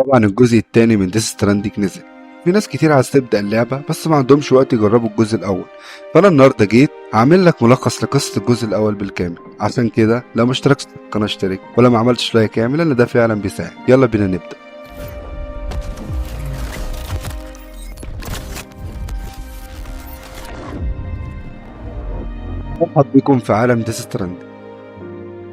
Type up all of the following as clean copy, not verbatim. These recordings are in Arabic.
طبعا الجزء التاني من ديس ستراندينج نزل. في ناس كتير عايز تبدأ اللعبة بس ما عندهمش وقت يجربوا الجزء الأول، فأنا النهاردة جيت أعمل لك ملخص لقصة الجزء الأول بالكامل. عشان كده لو ما اشتركتش في القناة اشترك، ولا ما عملتش لايك اعمل، لأن ده فعلا بيساعد. يلا بينا نبدأ. مرحب بكم في عالم ديس ستراندينج،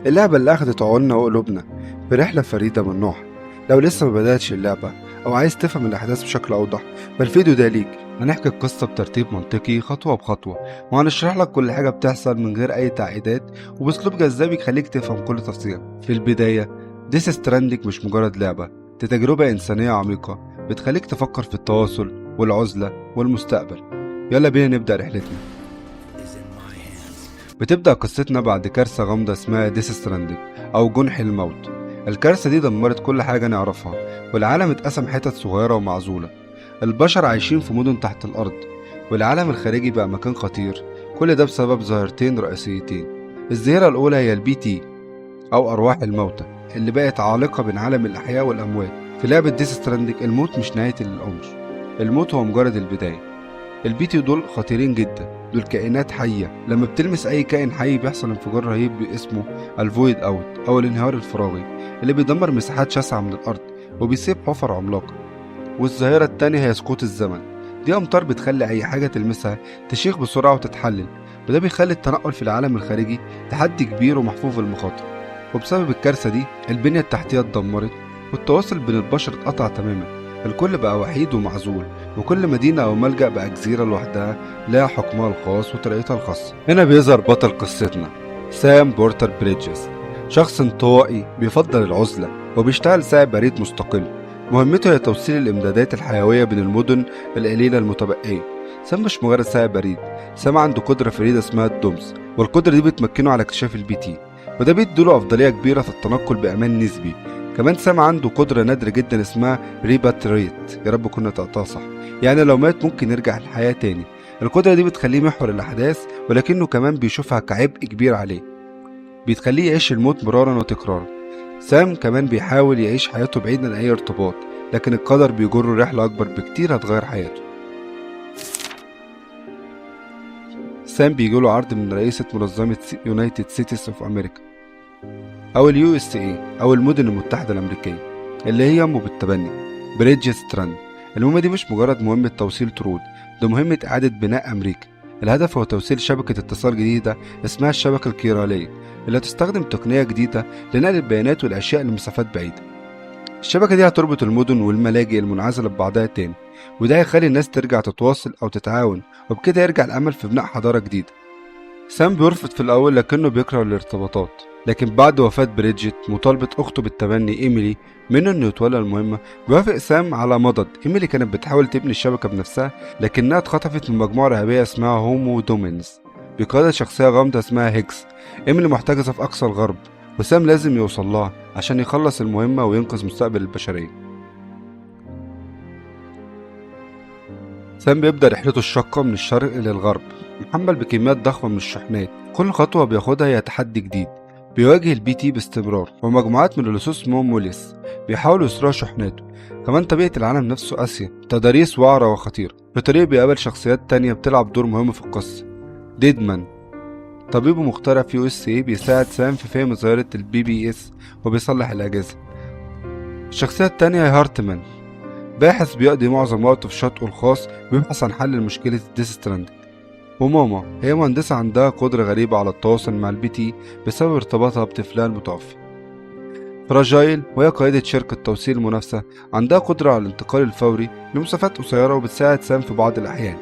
اللعبة اللي أخدت عقولنا وقلوبنا في رحلة فريدة من نوعها. لو لسه ما بدأتش اللعبة أو عايز تفهم الأحداث بشكل أوضح، فالفيديو ده ليك. هنحكي القصة بترتيب منطقي خطوة بخطوة، وهنشرح لك كل حاجة بتحصل من غير أي تعقيدات وبأسلوب جذاب يخليك تفهم كل تفصيلة. في البداية، ديس ستراندينج مش مجرد لعبة، دي تجربة إنسانية عميقة بتخليك تفكر في التواصل والعزلة والمستقبل. يلا بينا نبدأ رحلتنا. بتبدأ قصتنا بعد كارثة غامضة اسمها ديس ستراندينج أو جنح الموت. الكارثة دي دمرت كل حاجة نعرفها، والعالم اتقسم حتت صغيرة ومعزولة. البشر عايشين في مدن تحت الأرض، والعالم الخارجي بقى مكان خطير. كل ده بسبب ظاهرتين رئيسيتين. الظاهرة الأولى هي البي تي أو أرواح الموتى، اللي بقت عالقة بين عالم الأحياء والأموات. في لعبة ديس ستراندينج الموت مش نهاية الأمر، الموت هو مجرد البداية. البيتي دول خطيرين جدا، دول كائنات حية. لما بتلمس أي كائن حي بيحصل انفجار رهيب اسمه الفويد أوت أو الانهيار الفراغي، اللي بيدمر مساحات شاسعة من الأرض وبيسيب حفر عملاقة. والظاهرة التانية هي سقوط الزمن، دي أمطار بتخلي أي حاجة تلمسها تشيخ بسرعة وتتحلل، وده بيخلي التنقل في العالم الخارجي تحدي كبير ومحفوف بالمخاطر. وبسبب الكارثة دي البنية التحتية اتدمرت، والتواصل بين البشر اتقطع تماما. الكل بقى وحيد ومعزول، وكل مدينة أو ملجأ بقى جزيرة لوحدها لها حكمها الخاص وطريقتها الخاصة. هنا بيظهر بطل قصتنا، سام بورتر بريدجز، شخص انطوائي بيفضل العزلة وبيشتغل سائق بريد مستقل. مهمته هي توصيل الإمدادات الحيوية بين المدن القليلة المتبقية. سام مش مجرد سائق بريد، سام عنده قدرة فريدة اسمها الدومز، والقدرة دي بتمكنه على اكتشاف البي تي، وده بيديله أفضلية كبيرة في التنقل بأمان نسبي. كمان سام عنده قدرة نادرة جدا اسمها ريباتريت، يا رب كنا نطقتها صح، يعني لو مات ممكن يرجع للحياة تاني. القدرة دي بتخليه محور الأحداث، ولكنه كمان بيشوفها كعبء كبير عليه، بيتخليه يعيش الموت مرارا وتكرارا. سام كمان بيحاول يعيش حياته بعيد عن أي ارتباط، لكن القدر بيجره رحلة أكبر بكتير هتغير حياته. سام بيجيله عرض من رئيسة منظمة يونايتد سيتيز اوف أمريكا أو اليو اس اي أو المدن المتحدة الأمريكية، اللي هي أمه بالتبني بريدج ستراند. المهمة دي مش مجرد مهمة توصيل طرود، دي مهمة إعادة بناء أمريكا. الهدف هو توصيل شبكة اتصال جديدة اسمها الشبكة الكيرالية، اللي هتستخدم تقنية جديدة لنقل البيانات والأشياء لمسافات بعيدة. الشبكة دي هتربط المدن والملاجئ المنعزلة ببعضها تاني، وده هيخلي الناس ترجع تتواصل أو تتعاون، وبكده يرجع الأمل في بناء حضارة جديدة. سام بيرفض في الأول لكنه بيكره الارتباطات، لكن بعد وفاة بريدجيت مطالبة أخته بالتبني إيميلي منه إنه يتولى المهمة، بيوافق سام على مضض. إيميلي كانت بتحاول تبني الشبكة بنفسها، لكنها اتخطفت من مجموعة إرهابية اسمها هومو دومينز بقيادة شخصية غامضة اسمها هيكس. إيميلي محتجزة في أقصى الغرب، وسام لازم يوصل لها عشان يخلص المهمة وينقذ مستقبل البشرية. سام بيبدأ رحلته الشاقة من الشرق للغرب، محمل بكميات ضخمة من الشحنات. كل خطوة بياخدها هي تحدي جديد. بيواجه البي تي باستمرار، ومجموعات من اللصوص اسمهم موليس بيحاولوا يسرقوا شحناته. كمان طبيعة العالم نفسه قاسية، تضاريس وعرة وخطيرة. في طريق بيقابل شخصيات تانية بتلعب دور مهم في القصة. ديدمان، طبيب مخترع في يو اس اي، بيساعد سام في فهم ظاهرة البي بي اس وبيصلح الأجهزة. الشخصية التانية هي هارتمان، باحث بيقضي معظم وقته في شاطئه الخاص بيبحث عن حل لمشكلة ديس ستراندينج. وماما هي مهندسة عندها قدرة غريبة على التواصل مع البي تي بسبب ارتباطها بطفلها المتوفي. فراجايل وهي قائدة شركة توصيل منافسة، عندها قدرة على الانتقال الفوري لمسافات قصيرة وبتساعد سام في بعض الأحيان.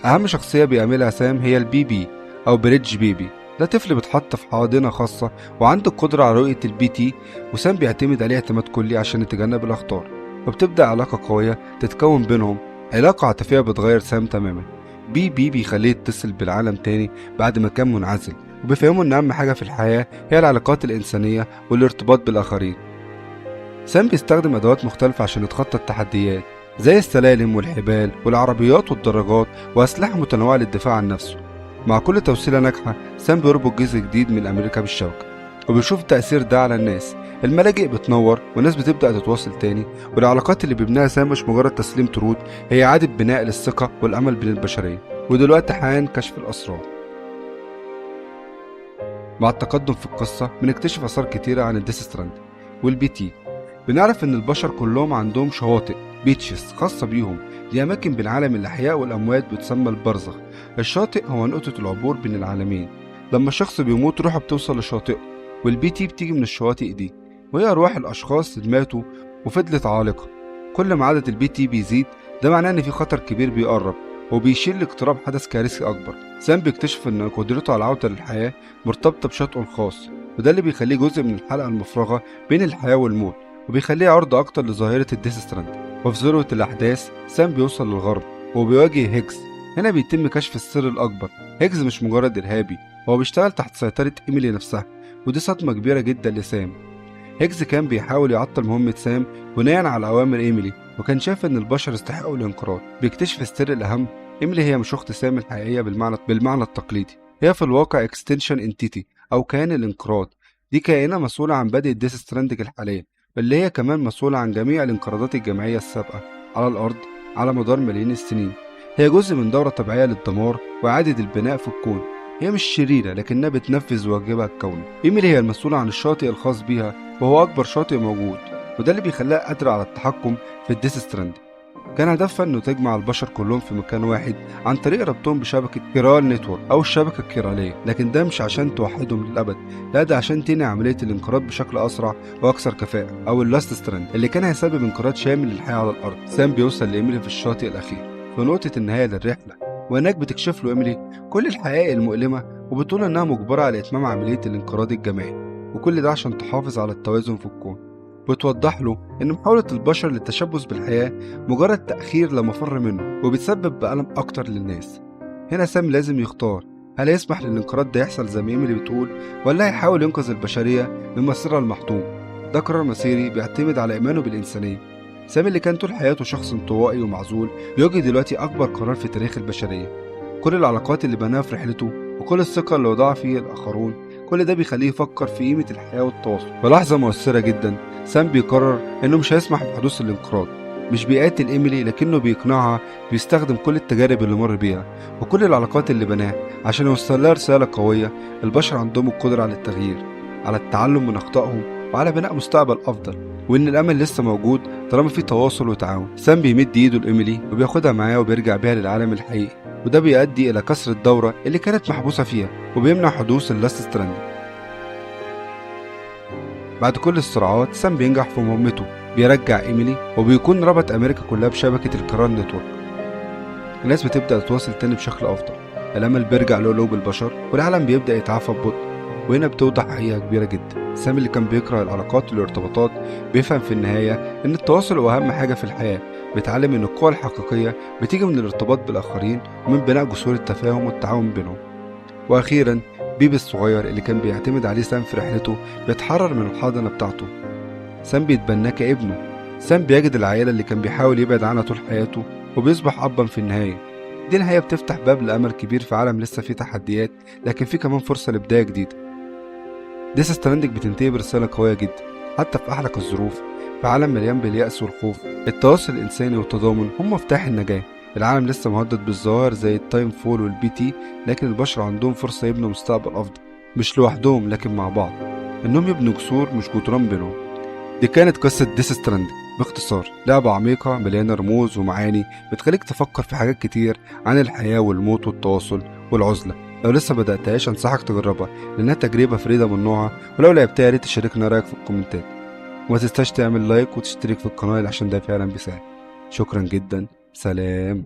أهم شخصية بيعملها سام هي البي بي أو بريدج بيبي، ده طفل بيتحط في حاضنة خاصة وعنده القدرة على رؤية البي تي، وسام بيعتمد عليه اعتماد كلي عشان يتجنب الأخطار. وبتبدأ علاقة قوية تتكون بينهم، علاقة عاطفية بتغير سام تماما. بي بي بيخليه يتصل بالعالم تاني بعد ما كان منعزل، وبيفهموا إن أهم حاجة في الحياة هي العلاقات الإنسانية والارتباط بالآخرين. سام بيستخدم أدوات مختلفة عشان يتخطى التحديات، زي السلالم والحبال والعربيات والدراجات وأسلحة متنوعة للدفاع عن نفسه. مع كل توصيلة ناجحة سام بيربط جزء جديد من أمريكا بالشبكة، وبيشوف التأثير ده على الناس. الملاجئ بتنور والناس بتبدأ تتواصل تاني، والعلاقات اللي بيبنيها سام مش مجرد تسليم طرود، هي إعادة بناء للثقة والأمل بين البشرية. ودلوقتي حان كشف الأسرار. مع التقدم في القصة بنكتشف آثار كتيرة عن الديث ستراند والبي تي. بنعرف إن البشر كلهم عندهم شواطئ بيتشز خاصة بيهم، دي أماكن بين عالم الأحياء والأموات بتسمى البرزخ. الشاطئ هو نقطة العبور بين العالمين، لما الشخص بيموت روحه بتوصل لشاطئه، والبي تي بتيجي من الشواطئ دي، وهي أرواح الأشخاص اللي ماتوا وفضلت عالقة. كل ما عدد البي تي بيزيد ده معناه إن في خطر كبير بيقرب، وبيشير لاقتراب حدث كارثي أكبر. سام بيكتشف إن قدرته على العودة للحياة مرتبطة بشاطئه الخاص، وده اللي بيخليه جزء من الحلقة المفرغة بين الحياة والموت، وبيخليه عرضة أكتر لظاهرة الديث ستراند. وفي ذروة الأحداث سام بيوصل للغرب وبيواجه هيجز. هنا بيتم كشف السر الأكبر. هيجز مش مجرد إرهابي، هو بيشتغل تحت سيطرة إيميلي نفسها، ودي صدمة كبيرة جدا لسام. هيجز كان بيحاول يعطل مهمة سام بناء على أوامر إيميلي، وكان شايف إن البشر يستحقوا الانقراض. بيكتشف السر الأهم: إيميلي هي مش أخت سام الحقيقية بالمعنى التقليدي، هي في الواقع اكستنشن انتيتي أو كيان الانقراض. دي كائنة مسؤولة عن بدء الديث ستراندنج الحالية، اللي هي كمان مسؤولة عن جميع الانقراضات الجماعية السابقة على الأرض على مدار ملايين السنين. هي جزء من دورة طبيعية للدمار وإعادة البناء في الكون. هي مش شريرة لكنها بتنفذ واجبها الكوني. إيميلي هي المسؤولة عن الشاطئ الخاص بيها، وهو أكبر شاطئ موجود، وده اللي بيخليها قادرة على التحكم في الديث ستراند. كان هدفها إنه تجمع البشر كلهم في مكان واحد عن طريق ربطهم بشبكة كيرال نتورك أو الشبكة الكيرالية، لكن ده مش عشان توحدهم للأبد، لا ده عشان تنهي عملية الانقراض بشكل أسرع وأكثر كفاءة، أو اللاست ستراند اللي كان هيسبب انقراض شامل للحياة على الأرض. سام بيوصل لإيميلي في الشاطئ الأخير في نقطة النهاية للرحلة، وهناك بتكشف له إيميلي كل الحقائق المؤلمة، وبتقول إنها مجبرة على إتمام عملية الانقراض الجماعي، وكل ده عشان تحافظ على التوازن في الكون. بتوضح له إن محاولة البشر للتشبث بالحياة مجرد تأخير لمفر منه، وبتسبب بألم أكتر للناس. هنا سام لازم يختار: هل يسمح للانقراض ده يحصل زي ما إيميلي بتقول، ولا هيحاول ينقذ البشرية من مصيرها المحتوم؟ ده قرار مصيري بيعتمد على إيمانه بالإنسانية. سام اللي كان طول حياته شخص انطوائي ومعزول بيواجه دلوقتي أكبر قرار في تاريخ البشرية. كل العلاقات اللي بناها في رحلته وكل الثقة اللي وضعها فيه الآخرون، كل ده بيخليه يفكر في قيمة الحياة والتواصل. ولحظة مؤثرة جدا سام بيقرر إنه مش هيسمح بحدوث الانقراض. مش بيقاتل إيميلي لكنه بيقنعها، بيستخدم كل التجارب اللي مر بيها وكل العلاقات اللي بناها عشان يوصل لها رسالة قوية: البشر عندهم القدرة على التغيير، على التعلم من أخطائهم، وعلى بناء مستقبل أفضل، وإن الأمل لسه موجود طالما في تواصل وتعاون. سام بيمد إيده لإيميلي وبياخدها معاه وبيرجع بيها للعالم الحقيقي، وده بيؤدي إلى كسر الدورة اللي كانت محبوسة فيها وبيمنع حدوث اللاست ستراند. بعد كل الصراعات سام بينجح في مهمته، بيرجع إيميلي وبيكون ربط أمريكا كلها بشبكة الكيرال نتورك. الناس بتبدأ تتواصل تاني بشكل أفضل، الأمل بيرجع لقلوب البشر والعالم بيبدأ يتعافى ببطء. وهنا بتوضح حقيقة كبيرة جدا: سام اللي كان بيكره العلاقات والارتباطات بيفهم في النهاية إن التواصل هو أهم حاجة في الحياة. بيتعلم إن القوة الحقيقية بتيجي من الارتباط بالآخرين ومن بناء جسور التفاهم والتعاون بينهم. وأخيرا بيبي الصغير اللي كان بيعتمد عليه سام في رحلته بيتحرر من الحاضنة بتاعته. سام بيتبناه كابنه. سام بيجد العائلة اللي كان بيحاول يبعد عنها طول حياته وبيصبح أبا في النهاية. دي نهاية بتفتح باب لأمل كبير في عالم لسه فيه تحديات، لكن فيه كمان فرصة لبداية جديدة. ديث ستراندنج بتنتهي برسالة قوية جدا. حتى في أحلك الظروف، في عالم مليان باليأس والخوف، التواصل الإنساني والتضامن هم مفتاح النجاة. العالم لسه مهدد بالظواهر زي التايم فول والبي تي، لكن البشر عندهم فرصة يبنوا مستقبل أفضل، مش لوحدهم لكن مع بعض، إنهم يبنوا جسور مش جدران بينهم. دي كانت قصة ديث ستراندنج باختصار، لعبة عميقة مليانة رموز ومعاني بتخليك تفكر في حاجات كتير عن الحياة والموت والتواصل والعزلة. لو لسه بدأتهاش أنصحك تجربها لأنها تجربة فريدة من نوعها، ولو لعبتها يا ريت تشاركنا رأيك في الكومنتات، وما تنساش تعمل لايك وتشترك في القناة عشان ده فعلا بيساعد. شكرا جدا، سلام.